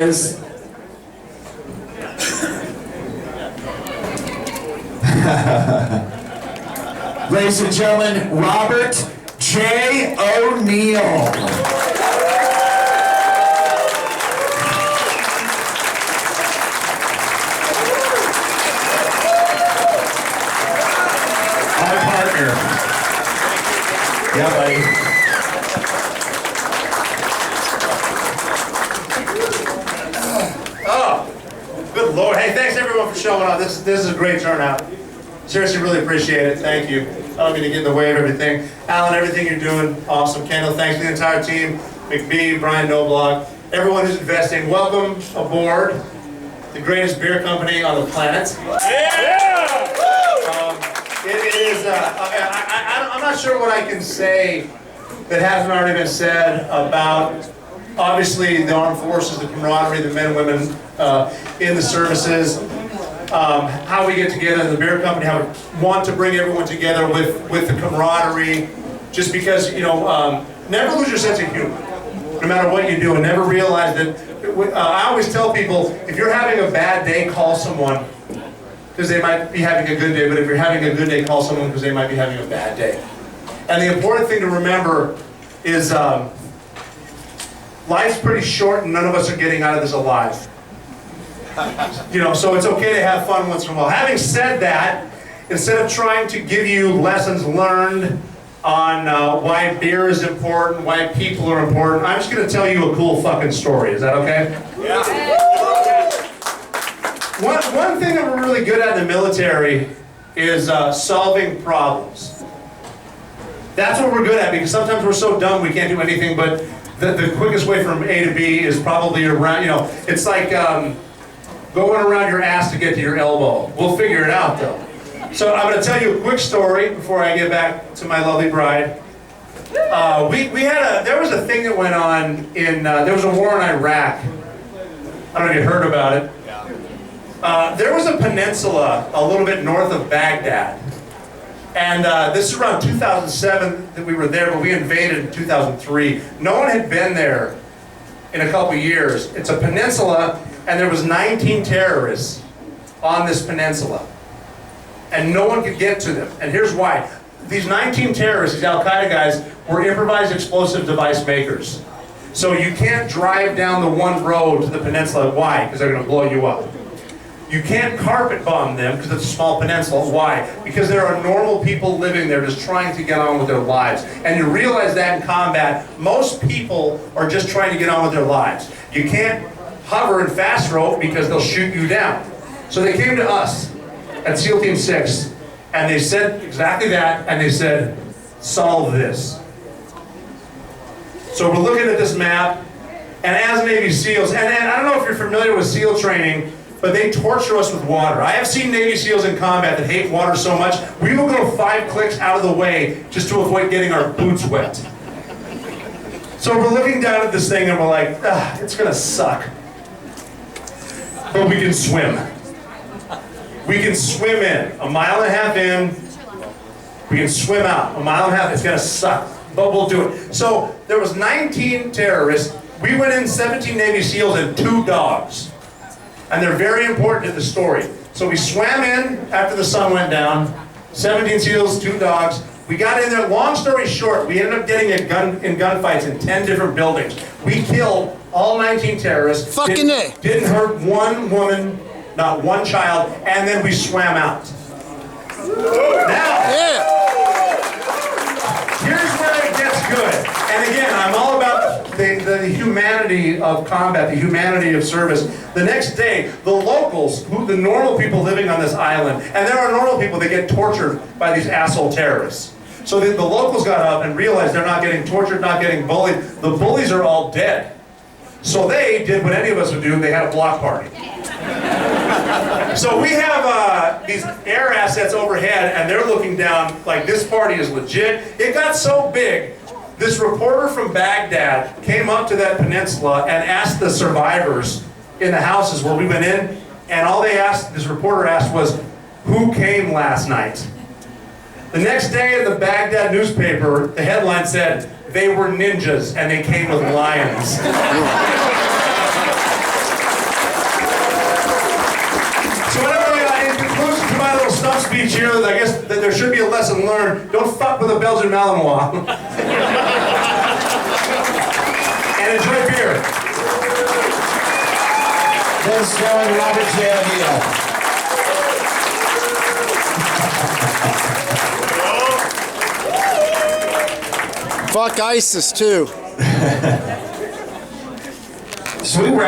is ladies and gentlemen, Robert J. O'Neill. Yeah, buddy. Oh, good Lord. Hey, thanks everyone for showing up. This is a great turnout. Seriously, really appreciate it. Thank you. I don't mean to get in the way of everything. Alan, everything you're doing, awesome. Kendall, thanks to the entire team. McBee, Brian Noblock, everyone who's investing. Welcome aboard the greatest beer company on the planet. Yeah! It is, I'm not sure what I can say that hasn't already been said about, obviously, the armed forces, the camaraderie, the men and women in the services, how we get together in the beer company, how we want to bring everyone together with the camaraderie, just because, you know, never lose your sense of humor, no matter what you do, and never realize that, I always tell people, if you're having a bad day, call someone, because they might be having a good day, but if you're having a good day, call someone because they might be having a bad day. And the important thing to remember is life's pretty short and none of us are getting out of this alive. You know, so it's okay to have fun once in a while. Having said that, instead of trying to give you lessons learned on why beer is important, why people are important, I'm just going to tell you a cool fucking story. Is that okay? Yeah. One thing that we're really good at in the military is solving problems. That's what we're good at, because sometimes we're so dumb we can't do anything, but the quickest way from A to B is probably around, you know, it's like going around your ass to get to your elbow. We'll figure it out though. So I'm going to tell you a quick story before I get back to my lovely bride. There was a thing that went on in, there was a war in Iraq. I don't know if you heard about it. There was a peninsula a little bit north of Baghdad. And this is around 2007 that we were there, but we invaded in 2003. No one had been there in a couple years. It's a peninsula, and there was 19 terrorists on this peninsula. And no one could get to them. And here's why. These 19 terrorists, these Al-Qaeda guys, were improvised explosive device makers. So you can't drive down the one road to the peninsula. Why? Because they're going to blow you up. You can't carpet bomb them because it's a small peninsula. Why? Because there are normal people living there just trying to get on with their lives. And you realize that in combat, most people are just trying to get on with their lives. You can't hover and fast rope because they'll shoot you down. So they came to us at SEAL Team 6 and they said exactly that, and they said, solve this. So we're looking at this map, and as Navy SEALs, and I don't know if you're familiar with SEAL training, but they torture us with water. I have seen Navy SEALs in combat that hate water so much, we will go 5 clicks out of the way just to avoid getting our boots wet. So we're looking down at this thing and we're like, it's gonna suck. But we can swim. We can swim in, 1.5 miles in, we can swim out, 1.5 miles, it's gonna suck, but we'll do it. So there was 19 terrorists, we went in 17 Navy SEALs and 2 dogs. And they're very important to the story. So we swam in after the sun went down, 17 SEALs, 2 dogs. We got in there, long story short, we ended up getting in gunfights in 10 different buildings. We killed all 19 terrorists. Didn't hurt one woman, not one child, and then we swam out. Now, here's where it gets good. And again, I'm all about the humanity of combat, the humanity of service. The next day, the locals, the normal people living on this island, and there are normal people that get tortured by these asshole terrorists. So the locals got up and realized they're not getting tortured, not getting bullied. The bullies are all dead. So they did what any of us would do, they had a block party. So we have these air assets overhead, and they're looking down like this party is legit. It got so big, this reporter from Baghdad came up to that peninsula and asked the survivors in the houses where we went in, and all this reporter asked was, who came last night? The next day in the Baghdad newspaper, the headline said, they were ninjas and they came with lions. teach here that I guess that there should be a lesson learned. Don't fuck with a Belgian Malinois. And enjoy beer. This one, Robert J. O'Neill. Fuck ISIS too. So we were